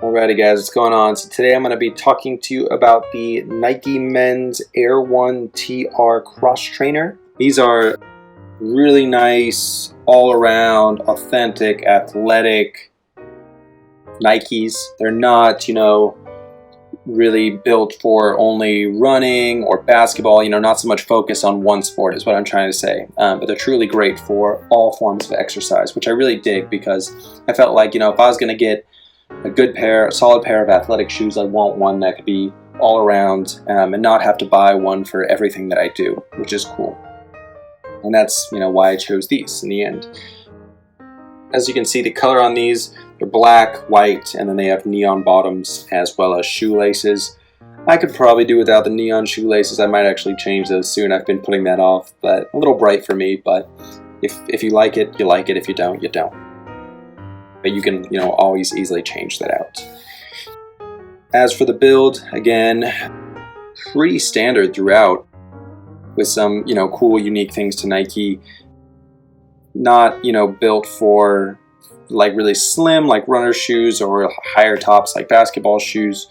Alrighty guys, what's going on? So today I'm going to be talking to you about the Nike Men's Air 1 TR Cross Trainer. These are really nice, all-around, authentic, athletic Nikes. They're not, really built for only running or basketball, not so much focused on one sport is what I'm trying to say. But they're truly great for all forms of exercise, which I really dig because I felt like, if I was going to get a solid pair of athletic shoes, I want one that could be all around and not have to buy one for everything that I do, which is cool. And that's, why I chose these in the end. As you can see, the color on these, they're black, white, and then they have neon bottoms as well as shoelaces. I could probably do without the neon shoelaces. I might actually change those soon. I've been putting that off, but a little bright for me. But if you like it, you like it. If you don't, you don't. But you can, always easily change that out. As for the build, again, pretty standard throughout with some, cool, unique things to Nike. Not, built for like really slim like runner shoes or higher tops like basketball shoes.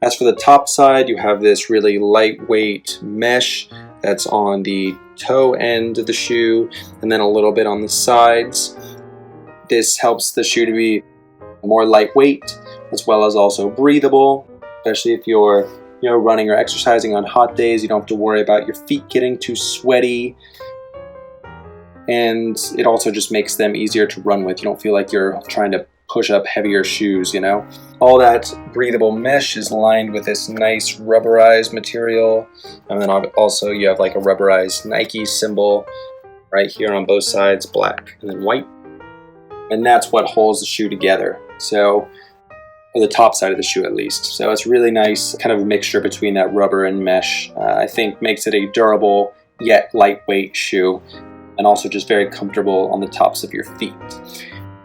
As for the top side, you have this really lightweight mesh that's on the toe end of the shoe and then a little bit on the sides. This helps the shoe to be more lightweight as well as also breathable, especially if you're running or exercising on hot days. You don't have to worry about your feet getting too sweaty. And it also just makes them easier to run with. You don't feel like you're trying to push up heavier shoes, All that breathable mesh is lined with this nice rubberized material. And then also you have like a rubberized Nike symbol right here on both sides, black and then white. And that's what holds the shoe together. So, or the top side of the shoe at least. So it's really nice, kind of a mixture between that rubber and mesh. I think makes it a durable yet lightweight shoe. And also just very comfortable on the tops of your feet.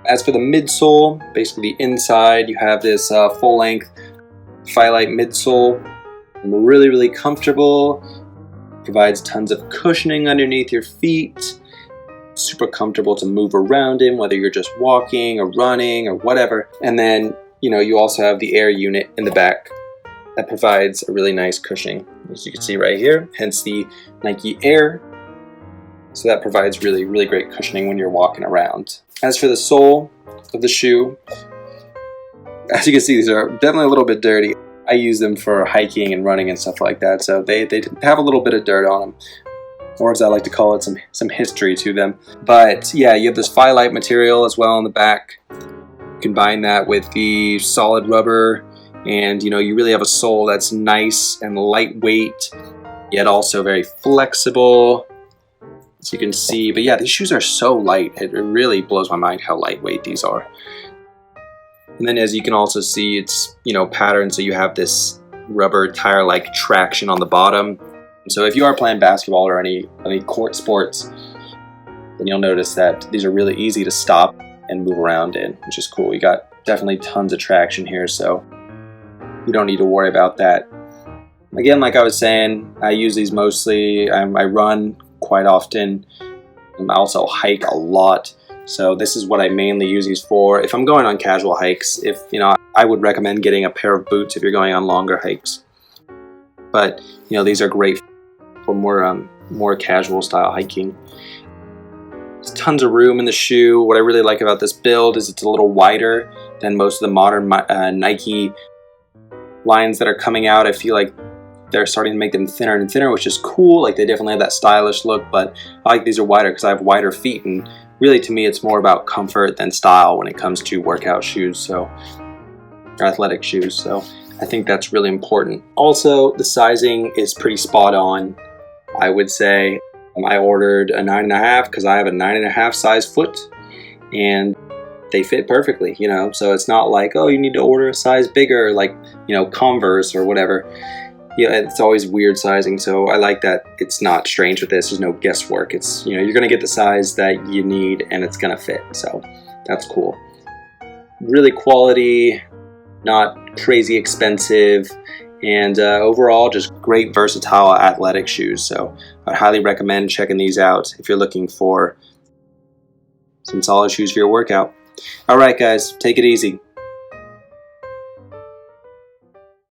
As for the midsole, basically the inside, you have this full-length Phyllite midsole. Really, really comfortable. Provides tons of cushioning underneath your feet. Super comfortable to move around in, whether you're just walking or running or whatever. And then, you also have the air unit in the back that provides a really nice cushioning, as you can see right here. Hence the Nike Air. So that provides really, really great cushioning when you're walking around. As for the sole of the shoe, as you can see, these are definitely a little bit dirty. I use them for hiking and running and stuff like that, so they have a little bit of dirt on them. Or as I like to call it, some history to them. But yeah, you have this Phyllite material as well on the back. Combine that with the solid rubber, and you really have a sole that's nice and lightweight, yet also very flexible. As you can see, but yeah, these shoes are so light. It really blows my mind how lightweight these are. And then as you can also see, it's, patterned, so you have this rubber tire-like traction on the bottom. So if you are playing basketball or any court sports, then you'll notice that these are really easy to stop and move around in, which is cool. You got definitely tons of traction here, so you don't need to worry about that. Again, like I was saying, I use these mostly, I run quite often. I also hike a lot, so this is what I mainly use these for. If I'm going on casual hikes, I would recommend getting a pair of boots if you're going on longer hikes. But these are great for more casual style hiking. There's tons of room in the shoe. What I really like about this build is it's a little wider than most of the modern Nike lines that are coming out. I feel like they're starting to make them thinner and thinner, which is cool. Like, they definitely have that stylish look, but I like these are wider because I have wider feet, and really to me it's more about comfort than style when it comes to workout shoes, or athletic shoes. So I think that's really important. Also, the sizing is pretty spot on, I would say. I ordered a 9.5 because I have a 9.5 size foot, and they fit perfectly, so it's not like, oh, you need to order a size bigger, like, Converse or whatever. Yeah, it's always weird sizing, so I like that it's not strange with this. There's no guesswork. It's, you're going to get the size that you need and it's going to fit, so that's cool. Really quality, not crazy expensive, and overall just great versatile athletic shoes. So I'd highly recommend checking these out if you're looking for some solid shoes for your workout. Alright guys, take it easy.